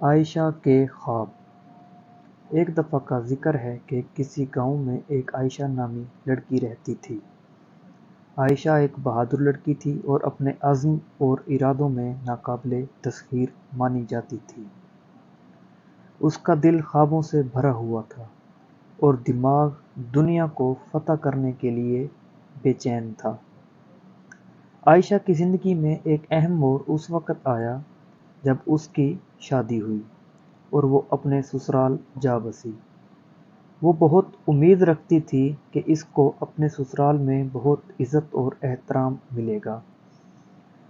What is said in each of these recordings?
عائشہ کے خواب۔ ایک دفعہ کا ذکر ہے کہ کسی گاؤں میں ایک عائشہ نامی لڑکی رہتی تھی۔ عائشہ ایک بہادر لڑکی تھی اور اپنے عزم اور ارادوں میں ناقابل تسخیر مانی جاتی تھی۔ اس کا دل خوابوں سے بھرا ہوا تھا اور دماغ دنیا کو فتح کرنے کے لیے بے چین تھا۔ عائشہ کی زندگی میں ایک اہم موڑ اس وقت آیا جب اس کی شادی ہوئی اور وہ اپنے سسرال جا بسی۔ وہ بہت امید رکھتی تھی کہ اس کو اپنے سسرال میں بہت عزت اور احترام ملے گا،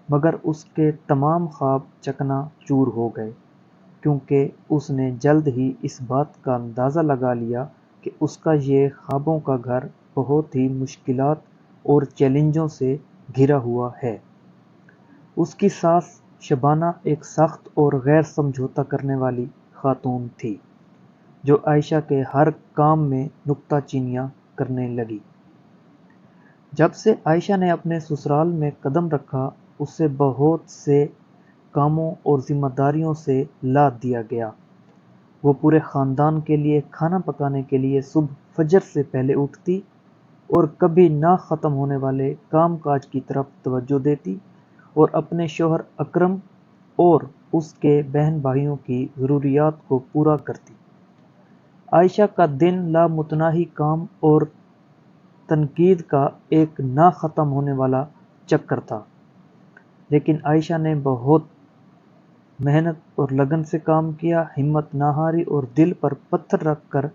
مگر اس کے تمام خواب چکنا چور ہو گئے، کیونکہ اس نے جلد ہی اس بات کا اندازہ لگا لیا کہ اس کا یہ خوابوں کا گھر بہت ہی مشکلات اور چیلنجوں سے گھرا ہوا ہے۔ اس کی ساس شبانہ ایک سخت اور غیر سمجھوتا کرنے والی خاتون تھی، جو عائشہ کے ہر کام میں نکتہ چینیاں کرنے لگی۔ جب سے عائشہ نے اپنے سسرال میں قدم رکھا، اسے بہت سے کاموں اور ذمہ داریوں سے لاد دیا گیا۔ وہ پورے خاندان کے لیے کھانا پکانے کے لیے صبح فجر سے پہلے اٹھتی اور کبھی نہ ختم ہونے والے کام کاج کی طرف توجہ دیتی اور اپنے شوہر اکرم اور اس کے بہن بھائیوں کی ضروریات کو پورا کرتی۔ عائشہ کا دن لامتناہی کام اور تنقید کا ایک نہ ختم ہونے والا چکر تھا، لیکن عائشہ نے بہت محنت اور لگن سے کام کیا، ہمت نہ ہاری اور دل پر پتھر رکھ کر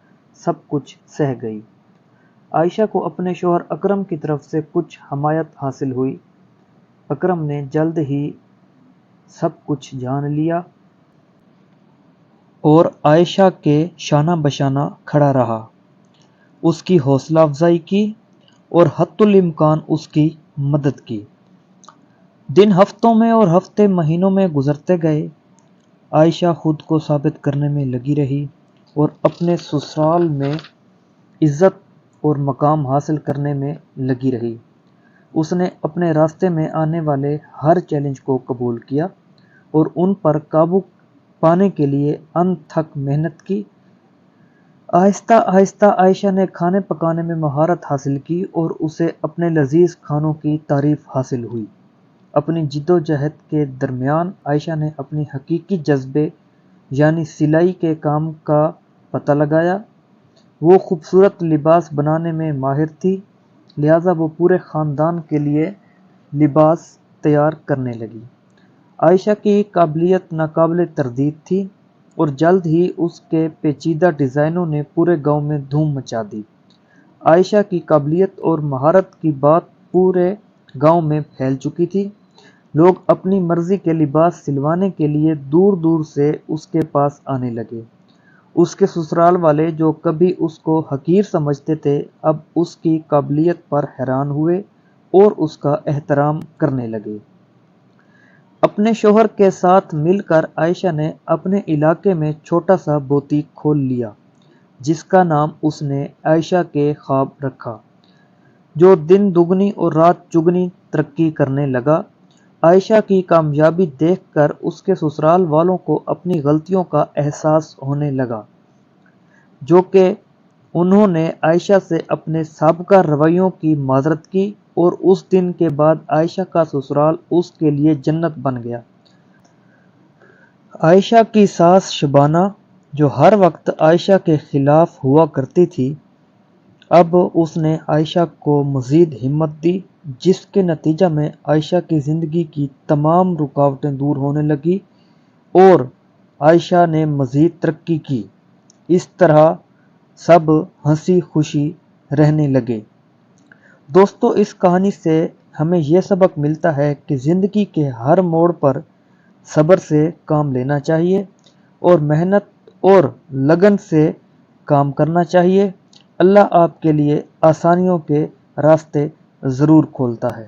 سب کچھ سہ گئی۔ عائشہ کو اپنے شوہر اکرم کی طرف سے کچھ حمایت حاصل ہوئی۔ اکرم نے جلد ہی سب کچھ جان لیا اور عائشہ کے شانہ بشانہ کھڑا رہا، اس کی حوصلہ افزائی کی اور حتی الامکان اس کی مدد کی۔ دن ہفتوں میں اور ہفتے مہینوں میں گزرتے گئے۔ عائشہ خود کو ثابت کرنے میں لگی رہی اور اپنے سسرال میں عزت اور مقام حاصل کرنے میں لگی رہی۔ اس نے اپنے راستے میں آنے والے ہر چیلنج کو قبول کیا اور ان پر قابو پانے کے لیے انتھک محنت کی۔ آہستہ آہستہ عائشہ نے کھانے پکانے میں مہارت حاصل کی اور اسے اپنے لذیذ کھانوں کی تعریف حاصل ہوئی۔ اپنی جدوجہد کے درمیان عائشہ نے اپنی حقیقی جذبے یعنی سلائی کے کام کا پتہ لگایا۔ وہ خوبصورت لباس بنانے میں ماہر تھی، لہٰذا وہ پورے خاندان کے لیے لباس تیار کرنے لگی۔ عائشہ کی قابلیت ناقابل تردید تھی اور جلد ہی اس کے پیچیدہ ڈیزائنوں نے پورے گاؤں میں دھوم مچا دی۔ عائشہ کی قابلیت اور مہارت کی بات پورے گاؤں میں پھیل چکی تھی۔ لوگ اپنی مرضی کے لباس سلوانے کے لیے دور دور سے اس کے پاس آنے لگے۔ اس کے سسرال والے جو کبھی اس کو حقیر سمجھتے تھے، اب اس کی قابلیت پر حیران ہوئے اور اس کا احترام کرنے لگے۔ اپنے شوہر کے ساتھ مل کر عائشہ نے اپنے علاقے میں چھوٹا سا بوتیک کھول لیا، جس کا نام اس نے عائشہ کے خواب رکھا، جو دن دگنی اور رات چگنی ترقی کرنے لگا۔ عائشہ کی کامیابی دیکھ کر اس کے سسرال والوں کو اپنی غلطیوں کا احساس ہونے لگا، جو کہ انہوں نے عائشہ سے اپنے سابقہ رویوں کی معذرت کی اور اس دن کے بعد عائشہ کا سسرال اس کے لیے جنت بن گیا۔ عائشہ کی ساس شبانہ، جو ہر وقت عائشہ کے خلاف ہوا کرتی تھی، اب اس نے عائشہ کو مزید ہمت دی، جس کے نتیجہ میں عائشہ کی زندگی کی تمام رکاوٹیں دور ہونے لگیں اور عائشہ نے مزید ترقی کی۔ اس طرح سب ہنسی خوشی رہنے لگے۔ دوستو، اس کہانی سے ہمیں یہ سبق ملتا ہے کہ زندگی کے ہر موڑ پر صبر سے کام لینا چاہیے اور محنت اور لگن سے کام کرنا چاہیے۔ اللہ آپ کے لیے آسانیوں کے راستے ضرور کھولتا ہے۔